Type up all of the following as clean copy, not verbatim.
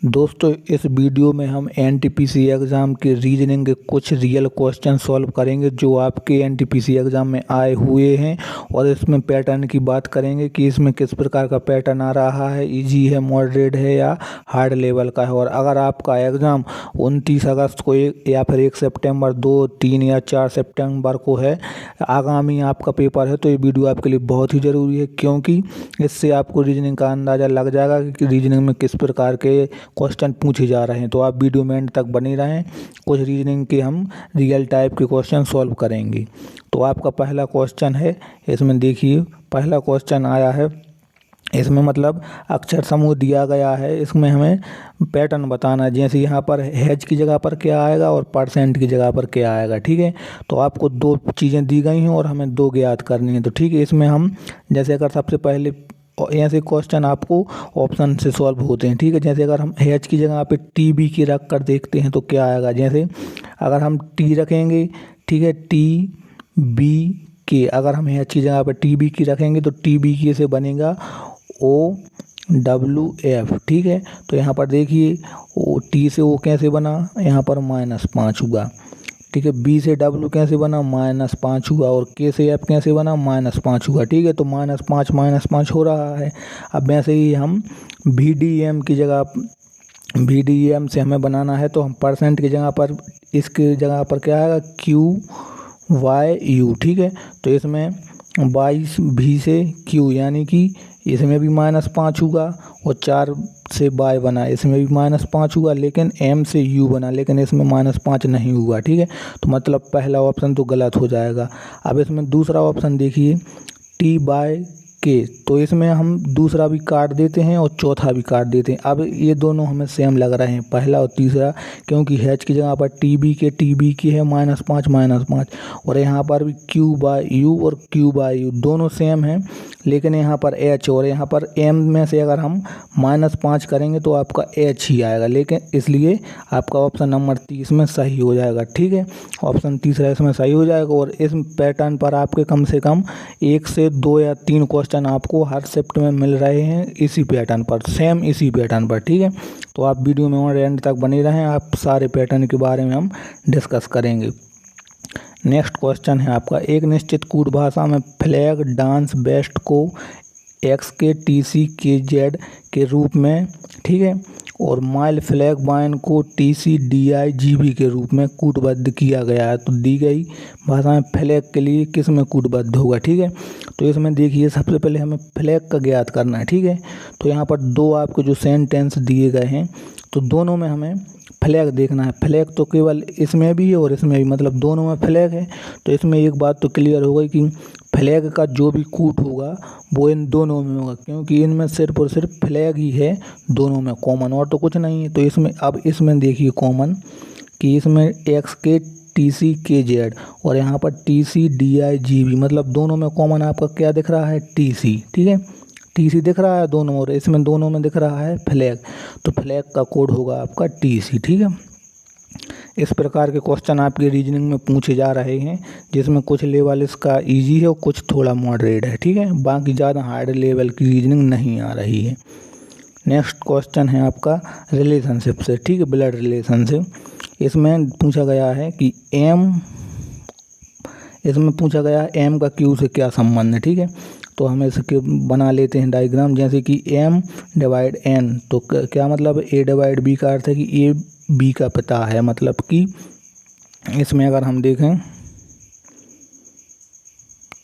दोस्तों इस वीडियो में हम एनटीपीसी एग्ज़ाम के रीजनिंग के कुछ रियल क्वेश्चन सॉल्व करेंगे जो आपके एनटीपीसी एग्ज़ाम में आए हुए हैं और इसमें पैटर्न की बात करेंगे कि इसमें किस प्रकार का पैटर्न आ रहा है, इजी है, मॉडरेट है या हार्ड लेवल का है। और अगर आपका एग्ज़ाम 29 अगस्त को या फिर 1 सितंबर 2, 3 या 4 सितंबर को है, आगामी आपका पेपर है, तो ये वीडियो आपके लिए बहुत ही ज़रूरी है क्योंकि इससे आपको रीजनिंग का अंदाज़ा लग जाएगा कि रीजनिंग में किस प्रकार के क्वेश्चन पूछे जा रहे हैं। तो आप वीडियो में एंड तक बने रहें। कुछ रीजनिंग के हम रियल टाइप के क्वेश्चन सॉल्व करेंगे। तो आपका पहला क्वेश्चन है, इसमें देखिए पहला क्वेश्चन आया है, इसमें मतलब अक्षर समूह दिया गया है, इसमें हमें पैटर्न बताना है। जैसे यहाँ पर हैज की जगह पर क्या आएगा और परसेंट की जगह पर क्या आएगा। ठीक है, तो आपको दो चीज़ें दी गई हैं और हमें दो ज्ञात करनी है। तो ठीक है, इसमें हम जैसे अगर सबसे पहले ऐसे क्वेश्चन आपको ऑप्शन से सॉल्व होते हैं। ठीक है, जैसे अगर हम एच की जगह पे टी बी की रख कर देखते हैं तो क्या आएगा। जैसे अगर हम टी रखेंगे, ठीक है, टी बी के, अगर हम एच की जगह पे टी बी की रखेंगे तो टी बी के से बनेगा ओ डब्ल्यू एफ। ठीक है, तो यहाँ पर देखिए ओ टी से ओ कैसे बना, यहाँ पर -5 हुआ। ठीक है, बी से डब्ल्यू कैसे बना, -5 हुआ। और के से एफ कैसे बना, -5 हुआ। ठीक है, तो -5 हो रहा है। अब वैसे ही हम वी डी एम की जगह, वी डी एम से हमें बनाना है तो हम परसेंट की जगह पर, इसकी जगह पर क्या आएगा, क्यू वाई यू। ठीक है, तो इसमें 22 भी से क्यू, यानी कि इसमें भी -5 हुआ और 4 से बाय बना, इसमें भी -5 हुआ, लेकिन एम से यू बना, लेकिन इसमें -5 नहीं हुआ। ठीक है, तो मतलब पहला ऑप्शन तो गलत हो जाएगा। अब इसमें दूसरा ऑप्शन देखिए, टी बाय के, तो इसमें हम दूसरा भी काट देते हैं और चौथा भी काट देते हैं। अब ये दोनों हमें सेम लग रहे हैं, पहला और तीसरा, क्योंकि हैच की जगह पर टी बी की है -5 और यहाँ पर भी क्यू बाय यू और क्यू बाय यू दोनों सेम हैं, लेकिन यहाँ पर एच और यहाँ पर एम में से अगर हम -5 करेंगे तो आपका एच ही आएगा, लेकिन इसलिए आपका ऑप्शन नंबर 30 में सही हो जाएगा। ठीक है, ऑप्शन तीसरा इसमें सही हो जाएगा। और इस पैटर्न पर आपके कम से कम 1 से 2 या 3 क्वेश्चन आपको हर शिफ्ट में मिल रहे हैं इसी पैटर्न पर, सेम इसी पैटर्न पर। ठीक है, तो आप वीडियो में और एंड तक बने रहें, आप सारे पैटर्न के बारे में हम डिस्कस करेंगे। नेक्स्ट क्वेश्चन है आपका, एक निश्चित कूट भाषा में फ्लैग डांस बेस्ट को एक्स के टी सी के जेड के रूप में, ठीक है, और माइल फ्लैग बाइन को T C D I G B के रूप में कूटबद्ध किया गया है। तो दी गई भाषा में फ्लैग के लिए किस में कूटबद्ध होगा। ठीक है, तो इसमें देखिए सबसे पहले हमें फ्लैग का ज्ञात करना है। ठीक है, तो यहाँ पर दो आपको जो सेंटेंस दिए गए हैं तो दोनों में हमें फ्लैग देखना है। फ्लैग तो केवल इसमें भी है और इसमें भी, मतलब दोनों में फ्लैग है। तो इसमें एक बात तो क्लियर हो गई कि फ्लैग का जो भी कूट होगा वो इन दोनों में होगा, क्योंकि इनमें सिर्फ और सिर्फ फ्लैग ही है दोनों में, कॉमन और तो कुछ नहीं है। तो इसमें अब इसमें देखिए कॉमन कि इसमें एक्स के टी सी के जेड और यहाँ पर T C D I G B, मतलब दोनों में कॉमन आपका क्या दिख रहा है, टी सी। ठीक है, टी सी दिख रहा है दोनों, और इसमें दोनों में दिख रहा है फ्लैग, तो फ्लैग का कोड होगा आपका टी सी। ठीक है, इस प्रकार के क्वेश्चन आपके रीजनिंग में पूछे जा रहे हैं, जिसमें कुछ लेवल इसका इजी है और कुछ थोड़ा मॉडरेट है। ठीक है, बाकी ज़्यादा हार्ड लेवल की रीजनिंग नहीं आ रही है। नेक्स्ट क्वेश्चन है आपका रिलेशनशिप से, ठीक है, ब्लड रिलेशनशिप। इसमें पूछा गया है कि इसमें पूछा गया है एम का क्यू से क्या संबंध है। ठीक है, तो हम इसके बना लेते हैं डायग्राम, जैसे कि एम डिवाइड एन, तो क्या मतलब, ए डिवाइड बी का अर्थ है कि ए बी का पिता है, मतलब कि इसमें अगर हम देखें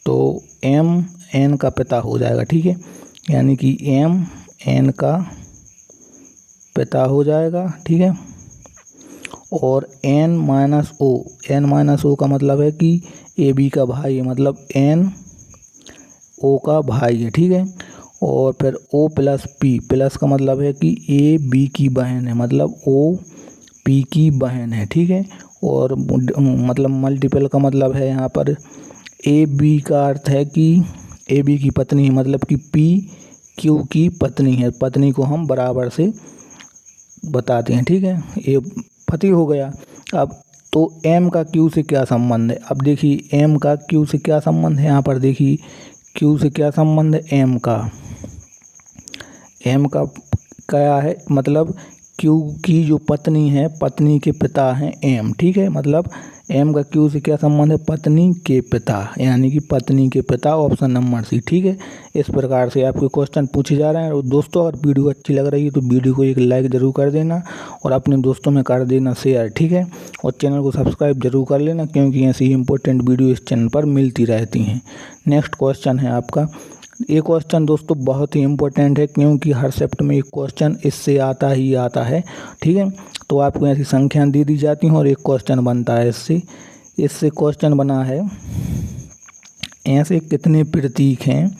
तो एम एन का पिता हो जाएगा। ठीक है, यानी कि एम एन का पिता हो जाएगा। ठीक है, और एन माइनस ओ का मतलब है कि ए बी का भाई है, मतलब एन ओ का भाई है। ठीक है, और फिर ओ प्लस पी, प्लस का मतलब है कि ए बी की बहन है, मतलब ओ पी की बहन है। ठीक है, और मतलब मल्टीपल का मतलब है यहाँ पर ए बी का अर्थ है कि ए बी की पत्नी है, मतलब कि पी क्यू की पत्नी है, पत्नी को हम बराबर से बताते हैं। ठीक है, ये पति हो गया। अब तो एम का क्यू से क्या संबंध है, अब देखिए एम का क्यू से क्या संबंध है, यहाँ पर देखिए क्यू से क्या संबंध है, एम का क्या है, मतलब क्यू की जो पत्नी है, पत्नी के पिता हैं एम, ठीक है। मतलब एम का क्यू से क्या संबंध है, पत्नी के पिता, यानी कि पत्नी के पिता, ऑप्शन नंबर सी, ठीक है। इस प्रकार से आपके क्वेश्चन पूछे जा रहे हैं। और दोस्तों अगर वीडियो अच्छी लग रही है तो वीडियो को एक लाइक ज़रूर कर देना और अपने दोस्तों में कर देना शेयर, ठीक है। और चैनल को सब्सक्राइब जरूर कर लेना, क्योंकि ऐसी इंपॉर्टेंट वीडियो इस चैनल पर मिलती रहती हैं। नेक्स्ट क्वेश्चन है आपका, ये क्वेश्चन दोस्तों बहुत ही इम्पोर्टेंट है, क्योंकि हर शिफ्ट में एक क्वेश्चन इससे आता ही आता है, ठीक है। तो आपको ऐसी संख्या दे दी जाती हैं और एक क्वेश्चन बनता है इससे क्वेश्चन बना है, ऐसे कितने प्रतीक हैं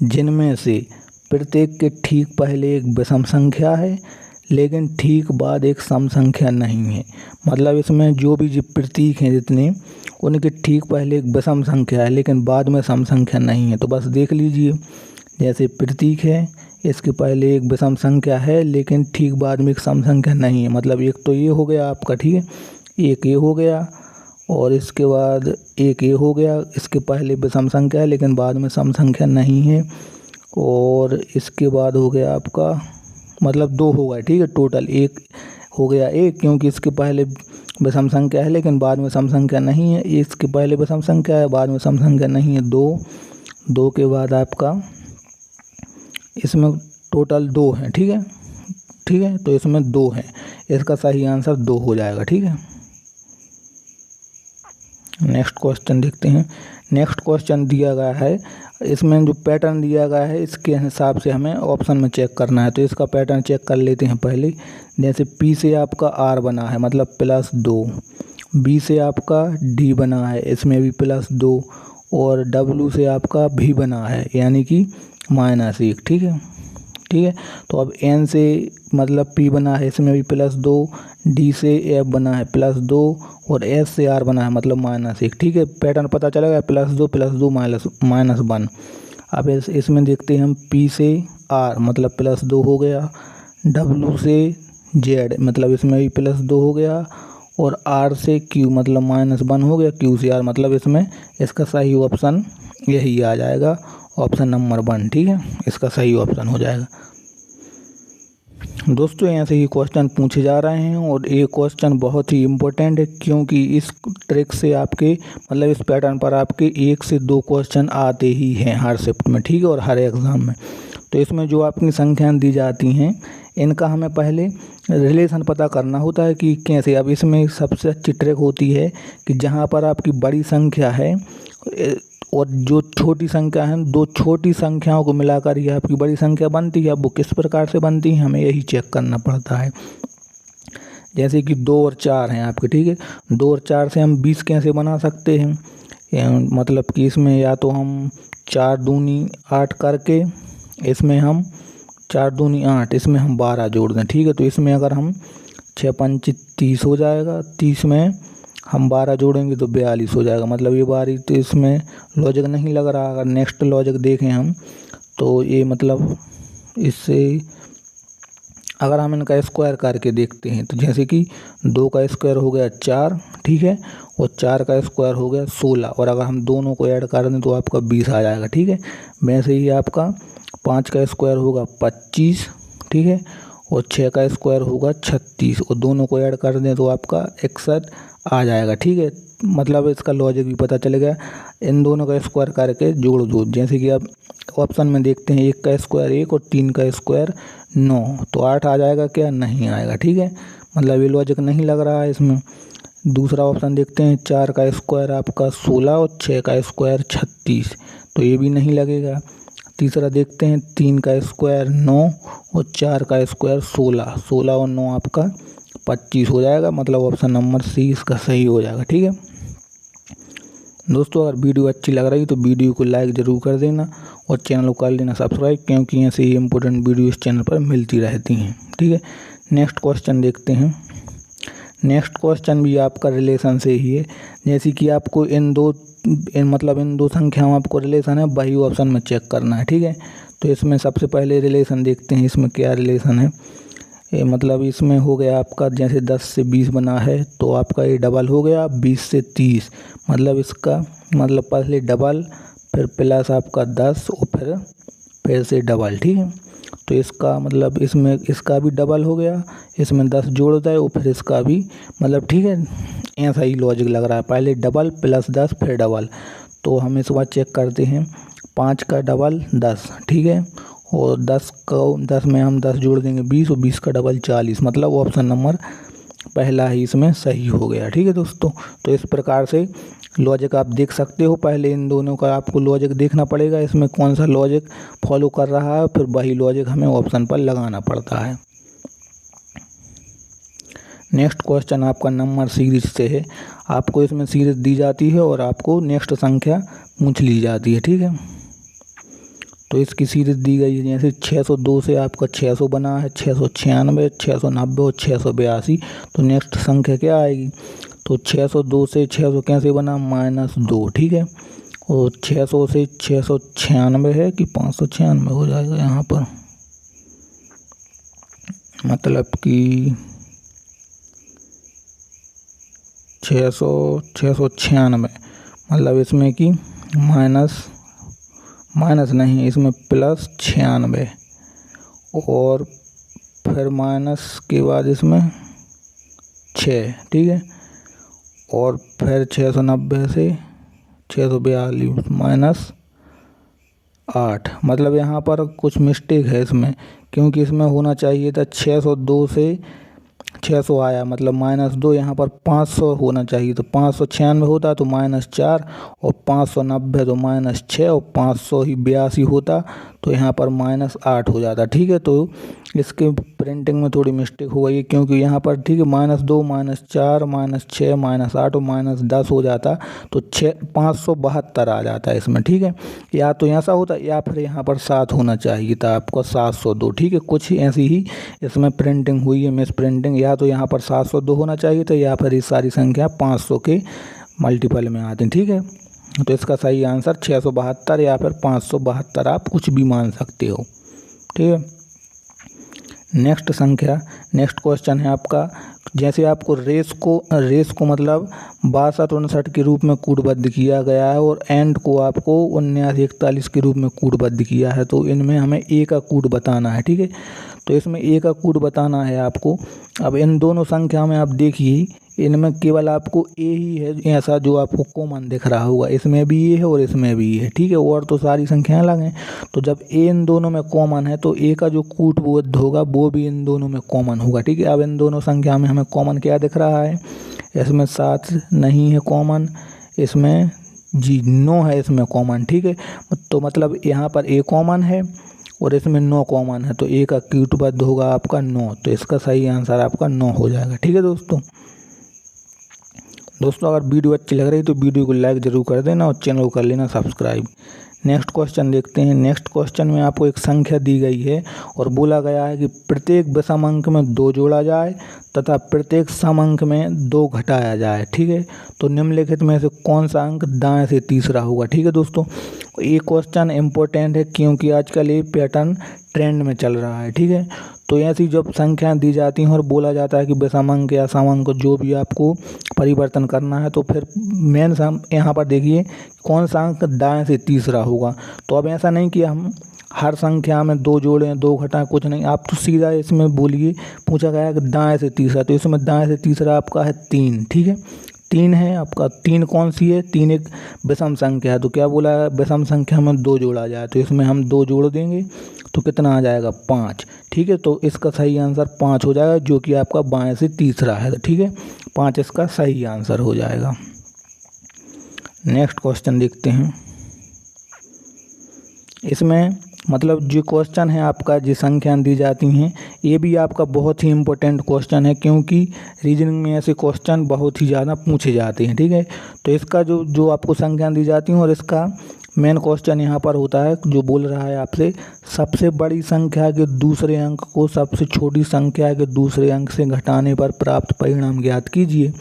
जिनमें से प्रत्येक के ठीक पहले एक विषम संख्या है लेकिन ठीक बाद एक सम संख्या नहीं है। मतलब इसमें जो भी प्रतीक हैं जितने, उनके ठीक पहले एक विषम संख्या है लेकिन बाद में सम संख्या नहीं है। तो बस देख लीजिए, जैसे प्रतीक है, इसके पहले एक विषम संख्या है लेकिन ठीक बाद में एक सम संख्या नहीं है। मतलब एक तो ये हो गया आपका, ठीक है, एक ये हो गया और इसके बाद एक ये हो गया, इसके पहले विषम संख्या है लेकिन बाद में सम संख्या नहीं है। और इसके बाद हो गया आपका, मतलब दो हो गया, ठीक है। टोटल एक हो गया एक, क्योंकि इसके पहले विषम संख्या है लेकिन बाद में सम संख्या नहीं है। इसके पहले विषम संख्या है, बाद में सम संख्या नहीं है, दो के बाद आपका इसमें टोटल दो हैं, ठीक है, ठीक है। तो इसमें दो हैं, इसका सही आंसर दो हो जाएगा, ठीक है। नेक्स्ट क्वेश्चन देखते हैं। नेक्स्ट क्वेश्चन दिया गया है, इसमें जो पैटर्न दिया गया है इसके हिसाब से हमें ऑप्शन में चेक करना है। तो इसका पैटर्न चेक कर लेते हैं पहले। जैसे P से आपका R बना है, मतलब +2, B से आपका D बना है, इसमें भी +2, और W से आपका V बना है, यानी कि -1, ठीक है, ठीक है। तो अब N से मतलब P बना है, इसमें भी +2, D से F बना है +2 और S से R बना है मतलब -1, ठीक है। पैटर्न पता चलेगा, +2 +2 -1। अब इसमें देखते हैं हम, P से R मतलब +2 हो गया, W से Z मतलब इसमें भी +2 हो गया, और R से Q मतलब -1 हो गया, Q से R मतलब इसमें इसका सही ऑप्शन यही आ जाएगा, ऑप्शन नंबर 1, ठीक है, इसका सही ऑप्शन हो जाएगा। दोस्तों ऐसे ही क्वेश्चन पूछे जा रहे हैं और ये क्वेश्चन बहुत ही इम्पोर्टेंट है, क्योंकि इस ट्रिक से आपके मतलब इस पैटर्न पर आपके 1 से 2 क्वेश्चन आते ही हैं हर शिफ्ट में, ठीक है, और हर एग्ज़ाम में। तो इसमें जो आपकी संख्याएं दी जाती हैं, इनका हमें पहले रिलेशन पता करना होता है कि कैसे। अब इसमें सबसे अच्छी ट्रिक होती है कि जहाँ पर आपकी बड़ी संख्या है और जो छोटी संख्या है, दो छोटी संख्याओं को मिलाकर ये आपकी बड़ी संख्या बनती है। अब वो किस प्रकार से बनती है हमें यही चेक करना पड़ता है। जैसे कि 2 और 4 हैं आपके, ठीक है, 2 और 4 से हम 20 कैसे बना सकते हैं, मतलब कि इसमें या तो हम 4 दूनी 8 करके, इसमें हम 4 दूनी 8, इसमें हम 12 जोड़ दें, ठीक है। तो इसमें अगर हम 6 पंच 30 हो जाएगा, 30 में हम 12 जोड़ेंगे तो 42 हो जाएगा। मतलब ये बारी तो इसमें लॉजिक नहीं लग रहा। अगर नेक्स्ट लॉजिक देखें हम, तो ये मतलब इससे अगर हम इनका स्क्वायर करके देखते हैं, तो जैसे कि 2 का स्क्वायर हो गया 4, ठीक है, और 4 का स्क्वायर हो गया 16, और अगर हम दोनों को ऐड कर दें तो आपका 20 आ जाएगा, ठीक है। वैसे ही आपका 5 का स्क्वायर होगा 25, ठीक है, और 6 का स्क्वायर होगा 36, और दोनों को ऐड कर दें तो आपका 61 आ जाएगा, ठीक है। मतलब इसका लॉजिक भी पता चल गया। इन दोनों का स्क्वायर करके जोड़ दो, जैसे कि आप ऑप्शन में देखते हैं 1 का स्क्वायर 1 और 3 का स्क्वायर 9, तो 8 आ जाएगा क्या, नहीं आएगा, ठीक है। मतलब ये लॉजिक नहीं लग रहा है इसमें। दूसरा ऑप्शन देखते हैं, 4 का स्क्वायर आपका 16 और 6 का स्क्वायर 36, तो ये भी नहीं लगेगा। तीसरा देखते हैं, 3 का स्क्वायर 9 और 4 का स्क्वायर 16, 16 और 9 आपका 25 हो जाएगा। मतलब ऑप्शन नंबर सी इसका सही हो जाएगा, ठीक है। दोस्तों अगर वीडियो अच्छी लग रही तो वीडियो को लाइक ज़रूर कर देना और चैनल को कर लेना सब्सक्राइब, क्योंकि ऐसे ही इम्पोर्टेंट वीडियो इस चैनल पर मिलती रहती हैं, ठीक है। नेक्स्ट क्वेश्चन देखते हैं। नेक्स्ट क्वेश्चन भी आपका रिलेशन से ही है। जैसे कि आपको इन दो संख्याओं आपको रिलेशन है, वही ऑप्शन में चेक करना है, ठीक है। तो इसमें सबसे पहले रिलेशन देखते हैं, इसमें क्या रिलेशन है। मतलब इसमें हो गया आपका, जैसे 10 से 20 बना है तो आपका ये डबल हो गया 20 से 30, मतलब इसका मतलब पहले डबल फिर प्लस आपका 10 और फिर से डबल, ठीक है। तो इसका मतलब इसमें इसका भी डबल हो गया, इसमें 10 जोड़ दे और फिर इसका भी, मतलब ठीक है, ऐसा ही लॉजिक लग रहा है, पहले डबल प्लस 10 फिर डबल। तो हम इस बार चेक करते हैं, 5 का डबल 10, ठीक है, और 10 में हम 10 जोड़ देंगे 20 और 20 का डबल 40, मतलब ऑप्शन नंबर पहला ही इसमें सही हो गया। ठीक है दोस्तों, तो इस प्रकार से लॉजिक आप देख सकते हो। पहले इन दोनों का आपको लॉजिक देखना पड़ेगा, इसमें कौन सा लॉजिक फॉलो कर रहा है, फिर वही लॉजिक हमें ऑप्शन पर लगाना पड़ता है। नेक्स्ट क्वेश्चन आपका नंबर सीरीज से है। आपको इसमें सीरीज दी जाती है और आपको नेक्स्ट संख्या पूछ ली जाती है। ठीक है, तो इसकी सीरीज दी गई है, जैसे 602 से आपका 600 बना है, 696, 690 और 682। तो नेक्स्ट संख्या क्या आएगी? तो 602 से 600 कैसे बना? -2। ठीक है, और 600 से 696 है कि 596 हो जाएगा यहाँ पर, मतलब कि 696, मतलब इसमें कि माइनस नहीं, इसमें +96 और फिर माइनस के बाद इसमें 6। ठीक है, और फिर 690 से 642 -8, मतलब यहाँ पर कुछ मिस्टेक है इसमें, क्योंकि इसमें होना चाहिए था 602 से 600 आया, मतलब -2, यहाँ पर 500 होना चाहिए, तो 596 होता तो -4, और 590 तो -6, और 582 होता तो यहाँ पर -8 हो जाता। ठीक है, तो इसके प्रिंटिंग में थोड़ी मिस्टेक हो गई, क्योंकि यहाँ पर ठीक है -2, -4, -6, -8 और -10 हो जाता, तो 572 आ जाता है इसमें। ठीक है, या तो ऐसा होता या फिर यहाँ पर 7 होना चाहिए था आपको, 702। ठीक है, कुछ ऐसी ही इसमें प्रिंटिंग हुई है, मिस प्रिंटिंग, या तो यहाँ पर 702 होना चाहिए था, या फिर ये सारी संख्या 500 के मल्टीपल में आती हैं। ठीक है, तो इसका सही आंसर 672 या फिर 572, आप कुछ भी मान सकते हो। ठीक है, नेक्स्ट क्वेश्चन है आपका, जैसे आपको रेस को मतलब 62-59 के रूप में कूटबद्ध किया गया है, और एंड को आपको 79-41 के रूप में कूटबद्ध किया है, तो इनमें हमें ए का कूट बताना है। ठीक है, तो इसमें ए का कूट बताना है आपको। अब इन दोनों संख्या में आप देखिए, इनमें केवल आपको ए ही है ऐसा जो आपको कॉमन दिख रहा होगा, इसमें भी ए है और इसमें भी ए है। ठीक है, और तो सारी संख्याएं अलग हैं, तो जब ए इन दोनों में कॉमन है तो ए का जो कूटबद्ध होगा वो भी इन दोनों में कॉमन होगा। ठीक है, अब इन दोनों संख्या में हमें कॉमन क्या दिख रहा है? इसमें 7 नहीं है कॉमन, इसमें 9 है इसमें कॉमन। ठीक है, तो मतलब यहाँ पर ए कॉमन है और इसमें 9 कॉमन है, तो ए का कूटबद्ध होगा आपका 9, तो इसका सही आंसर आपका 9 हो जाएगा। ठीक है दोस्तों, अगर वीडियो अच्छी लग रही तो वीडियो को लाइक ज़रूर कर देना और चैनल को कर लेना सब्सक्राइब। नेक्स्ट क्वेश्चन देखते हैं। नेक्स्ट क्वेश्चन में आपको एक संख्या दी गई है और बोला गया है कि प्रत्येक विषम अंक में 2 जोड़ा जाए तथा प्रत्येक सम अंक में 2 घटाया जाए। ठीक है, तो निम्नलिखित में से कौन सा अंक दाएं से तीसरा होगा? ठीक है दोस्तों, ये क्वेश्चन इम्पोर्टेंट है क्योंकि आजकल ये पैटर्न ट्रेंड में चल रहा है। ठीक है, तो ऐसी जब संख्याएं दी जाती हैं और बोला जाता है कि विषम अंक या सम अंक जो भी आपको परिवर्तन करना है, तो फिर मेन यहाँ पर देखिए कौन सा अंक दाएं से तीसरा होगा। तो अब ऐसा नहीं कि हम हर संख्या में 2 जोड़ें 2 घटाएं, कुछ नहीं, आप तो सीधा इसमें बोलिए, पूछा गया है कि दाएं से तीसरा, तो इसमें दाएं से तीसरा आपका है 3। ठीक है, 3 है आपका। 3 कौन सी है? 3 एक विषम संख्या है, तो क्या बोला है? विषम संख्या में 2 जोड़ा जाए, तो इसमें हम 2 जोड़ देंगे तो कितना आ जाएगा? 5। ठीक है, तो इसका सही आंसर 5 हो जाएगा, जो कि आपका बाएं से तीसरा है। ठीक है, 5 इसका सही आंसर हो जाएगा। नेक्स्ट क्वेश्चन देखते हैं। इसमें मतलब जो क्वेश्चन है आपका, जो संख्याएं दी जाती हैं, ये भी आपका बहुत ही इम्पोर्टेंट क्वेश्चन है, क्योंकि रीजनिंग में ऐसे क्वेश्चन बहुत ही ज़्यादा पूछे जाते हैं। ठीक है, तो इसका जो आपको संख्याएं दी जाती हैं और इसका मेन क्वेश्चन यहाँ पर होता है, जो बोल रहा है आपसे, सबसे बड़ी संख्या के दूसरे अंक को सबसे छोटी संख्या के दूसरे अंक से घटाने पर प्राप्त परिणाम ज्ञात कीजिए।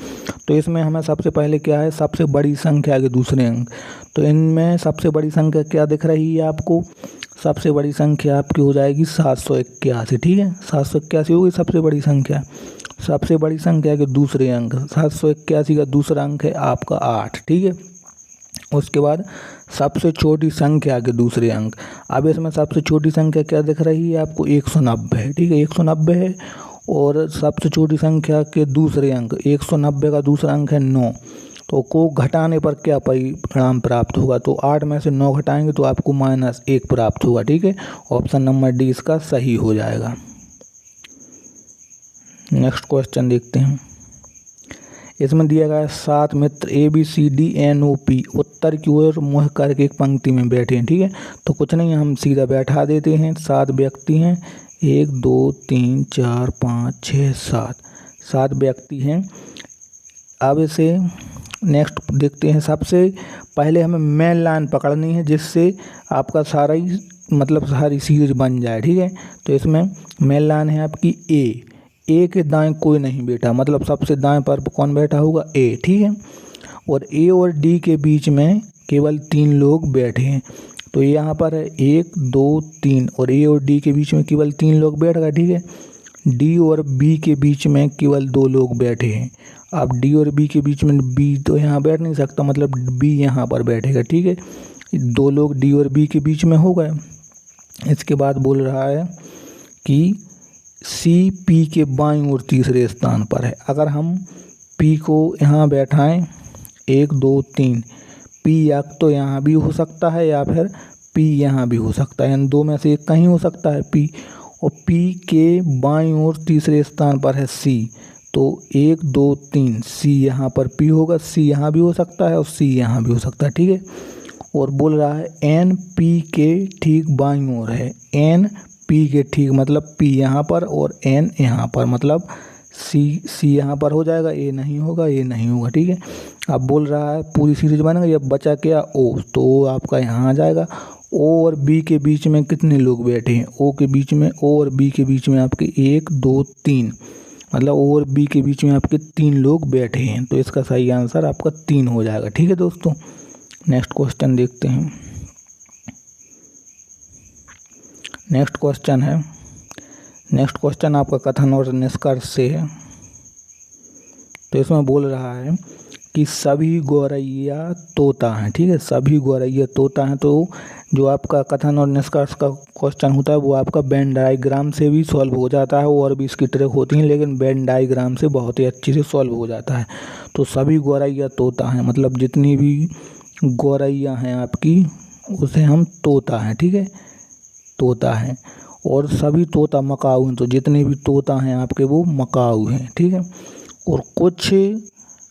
तो इसमें हमें सबसे पहले क्या है? सबसे बड़ी संख्या के दूसरे अंक। तो इनमें सबसे बड़ी संख्या क्या दिख रही है आपको? सबसे बड़ी संख्या आपकी हो जाएगी 781। ठीक है, 781 होगी सबसे बड़ी संख्या। सबसे बड़ी संख्या के दूसरे अंक 781 का दूसरा अंक है आपका 8। ठीक है, उसके बाद सबसे छोटी संख्या के दूसरे अंक। अब इसमें सबसे छोटी संख्या क्या दिख रही है आपको, 190 है, ठीक है, 190 है। और सबसे छोटी संख्या के दूसरे अंक 190 का दूसरा अंक है 9। तो को घटाने पर क्या परिणाम प्राप्त होगा, तो 8 में से 9 घटाएंगे तो आपको -1 प्राप्त होगा, ठीक है। ऑप्शन नंबर डी इसका सही हो जाएगा। नेक्स्ट क्वेश्चन देखते हैं। इसमें दिया गया 7 मित्र ABCDNOP उत्तर की ओर मुँह करके एक पंक्ति में बैठे हैं, ठीक है। तो कुछ नहीं, हम सीधा बैठा देते हैं। 7 व्यक्ति हैं, 1 2 3 4 5 6 7 व्यक्ति हैं। अब इसे नेक्स्ट देखते हैं। सबसे पहले हमें मेन लाइन पकड़नी है जिससे आपका सारा ही मतलब सारी सीरीज बन जाए, ठीक है। तो इसमें मेन लाइन है आपकी ए के दाएं कोई नहीं बैठा, मतलब सबसे दाएं पर कौन बैठा होगा, ए, ठीक है। और ए और डी के बीच में केवल 3 लोग बैठे हैं। तो यहाँ पर है 1 2 3 और ए और डी के बीच में केवल 3 लोग बैठ गए, ठीक है। डी और बी के बीच में केवल 2 लोग बैठे हैं। अब डी और बी के बीच में बी तो यहाँ बैठ नहीं सकता, मतलब बी यहाँ पर बैठेगा, ठीक है। 2 लोग डी और बी के बीच में हो गए। इसके बाद बोल रहा है कि सी पी के बाईं ओर तीसरे स्थान पर है। अगर हम पी को यहाँ बैठाएं 1 2 3, पी या तो यहाँ भी हो सकता है या फिर पी यहाँ भी हो सकता है, इन दो में से एक कहीं हो सकता है पी। और पी के बाईं ओर तीसरे स्थान पर है सी। तो 1 2 3 सी यहाँ पर पी होगा, सी यहाँ भी हो सकता है और सी यहाँ भी हो सकता है, ठीक है। और बोल रहा है एन पी के ठीक बाईं ओर है। एन पी के ठीक मतलब पी यहाँ पर और एन यहाँ पर, मतलब सी यहाँ पर हो जाएगा, ए नहीं होगा, ए नहीं होगा, ठीक है। अब बोल रहा है पूरी सीरीज बन गई, अब बचा क्या, ओ। तो ओ आपका यहाँ आ जाएगा। ओ और बी के बीच में कितने लोग बैठे हैं, ओ के बीच में, ओ और बी के बीच में आपके 1 2 3, मतलब ओ और बी के बीच में आपके 3 लोग बैठे हैं। तो इसका सही आंसर आपका 3 हो जाएगा, ठीक है दोस्तों। नेक्स्ट क्वेश्चन देखते हैं। नेक्स्ट क्वेश्चन आपका कथन और निष्कर्ष से है। तो इसमें बोल रहा है कि सभी गौरैया तोता हैं, ठीक है, सभी गौरैया तोता हैं। तो जो आपका कथन और निष्कर्ष का क्वेश्चन होता है वो आपका वेन डायग्राम से भी सॉल्व हो जाता है, और भी इसकी ट्रिक होती हैं, लेकिन वेन डायग्राम से बहुत ही अच्छी से सॉल्व हो जाता है। तो सभी गौरैया तोता हैं, मतलब जितनी भी गौरैया हैं आपकी उसे हम तोता हैं, ठीक है, तोता हैं। और सभी तोता मकाऊ हैं, तो जितने भी तोता हैं आपके वो मकाऊ हैं, ठीक है। और कुछ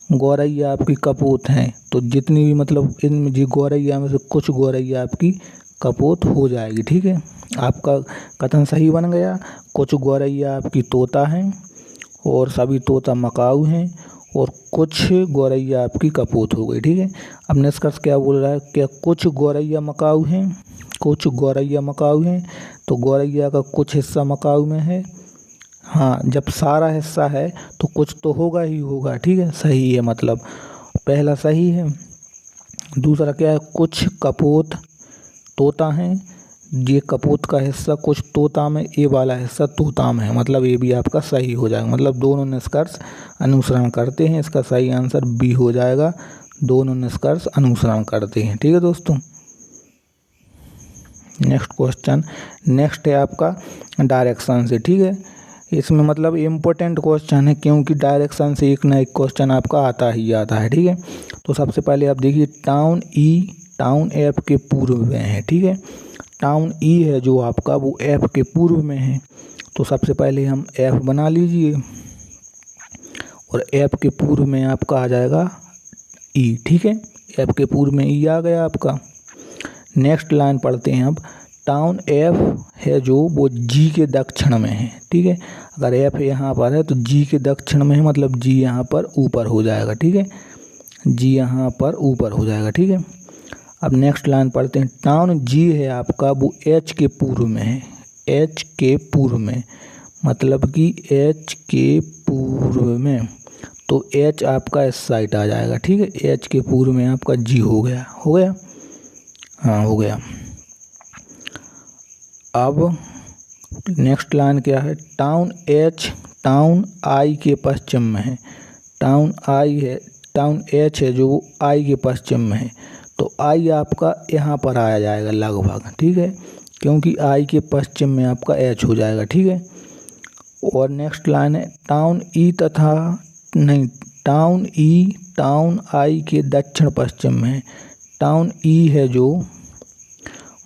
गौरैया आपकी कपोत हैं, तो जितनी भी मतलब इनमें जी गौरैया में से कुछ गौरैया आपकी कपोत हो जाएगी, ठीक है। आपका कथन सही बन गया। कुछ गौरैया आपकी तोता हैं और सभी तोता मकाऊ हैं, और कुछ गौरैया आपकी कपोत हो गई, ठीक है। अब निष्कर्ष क्या बोल रहा है, क्या कुछ गौरैया मकाऊ हैं, कुछ गौरैया मकाऊ हैं। तो गौरैया का कुछ हिस्सा मकाऊ में है, हाँ, जब सारा हिस्सा है तो कुछ तो होगा ही होगा, ठीक है, सही है, मतलब पहला सही है। दूसरा क्या है, कुछ कपोत तोता हैं, ये कपोत का हिस्सा कुछ तोता में, ये वाला हिस्सा तोता में है, मतलब ये भी आपका सही हो जाएगा। मतलब दोनों निष्कर्ष अनुसरण करते हैं, इसका सही आंसर बी हो जाएगा। दोनों निष्कर्ष अनुसरण करते हैं, ठीक है दोस्तों। नेक्स्ट क्वेश्चन, नेक्स्ट है आपका डायरेक्शन से, ठीक है। इसमें मतलब इम्पोर्टेंट क्वेश्चन है, क्योंकि डायरेक्शन से एक ना एक क्वेश्चन आपका आता ही आता है, ठीक है। तो सबसे पहले आप देखिए टाउन ई, टाउन एफ के पूर्व में है, ठीक है। टाउन ई है जो आपका वो एफ के पूर्व में है। तो सबसे पहले हम एफ बना लीजिए, और एफ के पूर्व में आपका आ जाएगा ई, ठीक है। एफ के पूर्व में ई आ गया आपका। नेक्स्ट लाइन पढ़ते हैं अब। टाउन एफ है जो वो जी के दक्षिण में है, ठीक है। अगर एफ यहाँ पर है तो जी के दक्षिण में है, मतलब जी यहाँ पर ऊपर हो जाएगा, ठीक है, जी यहाँ पर ऊपर हो जाएगा, ठीक है। अब नेक्स्ट लाइन पढ़ते हैं। टाउन जी है आपका वो एच के पूर्व में है, एच के पूर्व में, मतलब कि एच के पूर्व में। तो एच आपका इस साइड आ जाएगा, ठीक है। एच के पूर्व में आपका जी हो गया, हो गया, हाँ हो गया। अब नेक्स्ट लाइन क्या है, टाउन एच, टाउन आई के पश्चिम में है। टाउन आई है, टाउन एच है जो आई के पश्चिम में है। तो आई आपका यहाँ पर आ जाएगा लगभग, ठीक है, क्योंकि आई के पश्चिम में आपका एच हो जाएगा, ठीक है। और नेक्स्ट लाइन है टाउन ई तथा नहीं टाउन आई के दक्षिण पश्चिम में है। टाउन ई है जो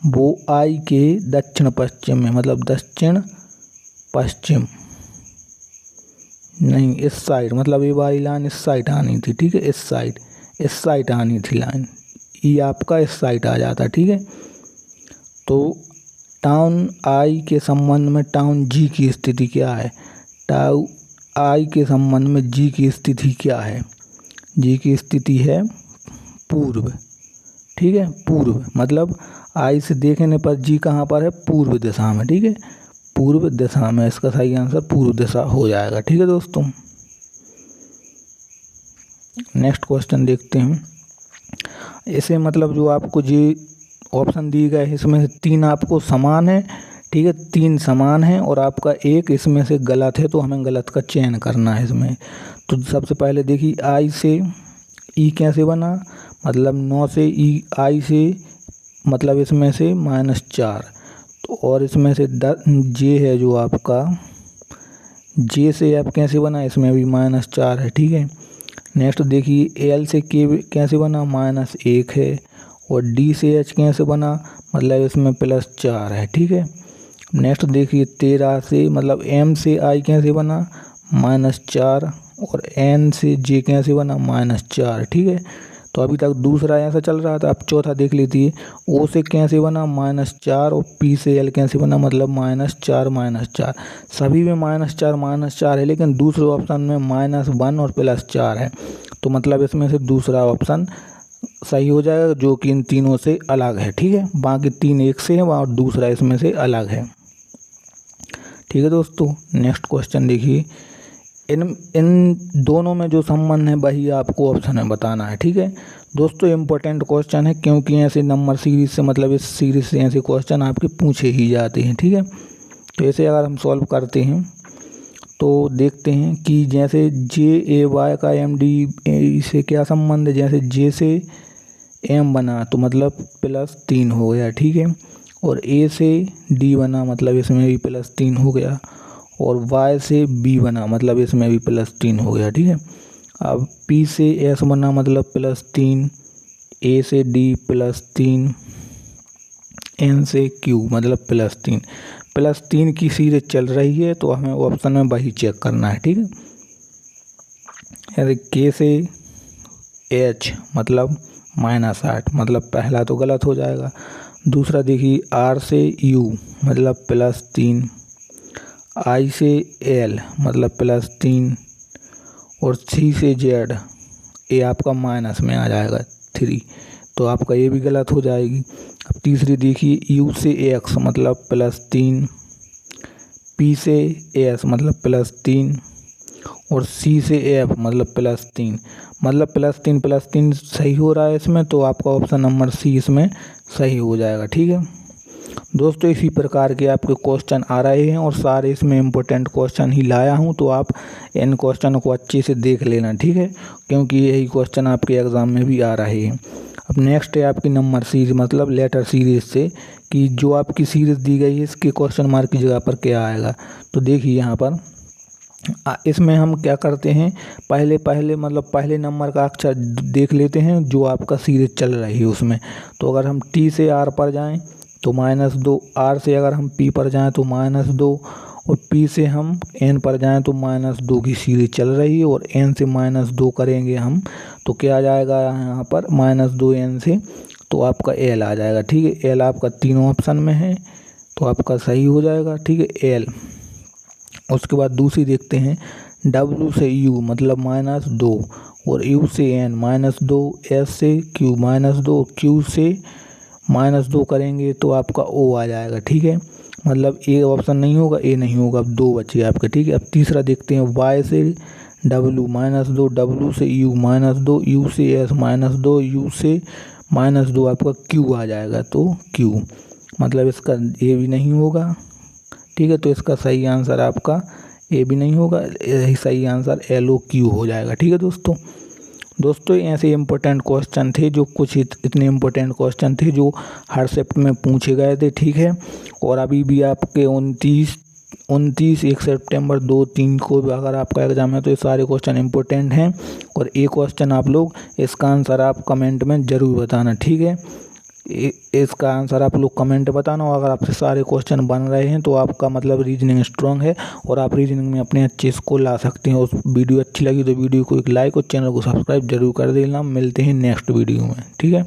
वो आई के दक्षिण पश्चिम में, मतलब दक्षिण पश्चिम नहीं, इस साइड, मतलब ये वाली लाइन इस साइड आनी थी, ठीक है, इस साइड आनी थी लाइन, ये आपका इस साइड आ जाता, ठीक है। तो टाउन आई के संबंध में टाउन जी की स्थिति क्या है, टाउ आई के संबंध में जी की स्थिति क्या है, जी की स्थिति है पूर्व, ठीक है, पूर्व, मतलब आई से देखने पर जी कहाँ पर है, पूर्व दिशा में, ठीक है, पूर्व दिशा में, इसका सही आंसर पूर्व दिशा हो जाएगा, ठीक है दोस्तों। नेक्स्ट क्वेश्चन देखते हैं। इसे मतलब जो आपको जी ऑप्शन दिए गए हैं इसमें से 3 आपको समान है, ठीक है, 3 समान है और आपका एक इसमें से गलत है, तो हमें गलत का चयन करना है इसमें। तो सबसे पहले देखिए आई से ई कैसे बना, मतलब 9 से ई आई से, मतलब इसमें से -4, तो और इसमें से जे है जो आपका, जे से एफ कैसे बना, इसमें भी -4 है, ठीक है। नेक्स्ट देखिए एल से के कैसे बना, -1 है, और डी से एच कैसे बना, मतलब इसमें +4 है, ठीक है। नेक्स्ट देखिए 13 से, मतलब एम से आई कैसे बना, -4, और एन से जे कैसे बना, -4, ठीक है। तो अभी तक दूसरा ऐसा चल रहा था, अब चौथा देख लीजिए, ओ से कैसे बना, -4, और पी से एल कैसे बना, मतलब -4, सभी में -4 है, लेकिन दूसरे ऑप्शन में -1 और +4 है, तो मतलब इसमें से दूसरा ऑप्शन सही हो जाएगा, जो कि इन तीनों से अलग है, ठीक है, बाकी 3 एक से है और दूसरा इसमें से अलग है, ठीक है दोस्तों। नेक्स्ट क्वेश्चन देखिए, इन दोनों में जो संबंध है वही आपको ऑप्शन में बताना है, ठीक है दोस्तों। इम्पोर्टेंट क्वेश्चन है, क्योंकि ऐसे नंबर सीरीज से, मतलब इस सीरीज से ऐसे क्वेश्चन आपके पूछे ही जाते हैं, ठीक है। तो ऐसे अगर हम सॉल्व करते हैं तो देखते हैं कि जैसे जे ए वाई का एम डी से क्या संबंध है, जैसे जे से एम बना तो मतलब +3 हो गया, ठीक है, और ए से डी बना, मतलब इसमें भी +3 हो गया, और y से b बना, मतलब इसमें भी +3 हो गया, ठीक है। अब p से s बना, मतलब +3, a से d +3, n से q मतलब +3 की सीरीज चल रही है, तो हमें ऑप्शन में वही चेक करना है, ठीक है। यदि k से h मतलब -8, मतलब पहला तो गलत हो जाएगा। दूसरा देखिए r से u मतलब +3, आई से एल मतलब +3, और सी से जेड ये आपका माइनस में आ जाएगा 3, तो आपका ये भी गलत हो जाएगी। अब तीसरी देखिए यू से एक्स मतलब +3, पी से एस मतलब +3, और सी से एफ मतलब +3, मतलब +3 सही हो रहा है इसमें, तो आपका ऑप्शन नंबर सी इसमें सही हो जाएगा, ठीक है दोस्तों। इसी प्रकार के आपके क्वेश्चन आ रहे हैं और सारे इसमें इम्पोर्टेंट क्वेश्चन ही लाया हूं, तो आप इन क्वेश्चन को अच्छे से देख लेना, ठीक है, क्योंकि यही क्वेश्चन आपके एग्ज़ाम में भी आ रहे हैं। अब नेक्स्ट है आपकी नंबर सीरीज, मतलब लेटर सीरीज से, कि जो आपकी सीरीज दी गई है इसके क्वेश्चन मार्क की जगह पर क्या आएगा। तो देखिए यहाँ पर इसमें हम क्या करते हैं, पहले नंबर का अक्षर देख लेते हैं जो आपका सीरीज चल रही है उसमें। तो अगर हम टी से आर पर जाएं तो -2, आर से अगर हम पी पर जाएं तो -2, और पी से हम एन पर जाएं तो -2 की सीरीज चल रही है, और एन से -2 करेंगे हम तो क्या आ जाएगा यहाँ पर -2 एन से, तो आपका एल आ जाएगा, ठीक है। एल आपका तीनों ऑप्शन में है तो आपका सही हो जाएगा, ठीक है, एल। उसके बाद दूसरी देखते हैं, डब्ल्यू से यू मतलब -2, और यू से एन -2, एस से क्यू -2, क्यू से -2 करेंगे तो आपका ओ आ जाएगा, ठीक है, मतलब ए ऑप्शन नहीं होगा, ए नहीं होगा, अब 2 बचे आपके, ठीक है। अब तीसरा देखते हैं, वाई से डब्ल्यू -2, डब्ल्यू से यू -2, यू से एस -2, यू से -2 आपका क्यू आ जाएगा, तो क्यू मतलब इसका ए भी नहीं होगा, ठीक है। तो इसका सही आंसर आपका ए भी नहीं होगा, यही सही आंसर LOQ हो जाएगा, ठीक है दोस्तों। दोस्तों ऐसे इम्पोर्टेंट क्वेश्चन थे, जो कुछ इतने इम्पोर्टेंट क्वेश्चन थे जो हर शिफ्ट में पूछे गए थे, ठीक है। और अभी भी आपके 29 1 सितंबर 2 3 को भी अगर आपका एग्ज़ाम है तो ये सारे क्वेश्चन इंपॉर्टेंट हैं। और एक क्वेश्चन आप लोग इसका आंसर आप कमेंट में ज़रूर बताना, ठीक है। इसका आंसर आप लोग कमेंट बताना। और अगर आपसे सारे क्वेश्चन बन रहे हैं तो आपका मतलब रीजनिंग स्ट्रांग है और आप रीजनिंग में अपने अच्छे स्कोर ला सकते हैं। उस वीडियो अच्छी लगी तो वीडियो को एक लाइक और चैनल को सब्सक्राइब जरूर कर देना। मिलते हैं नेक्स्ट वीडियो में, ठीक है।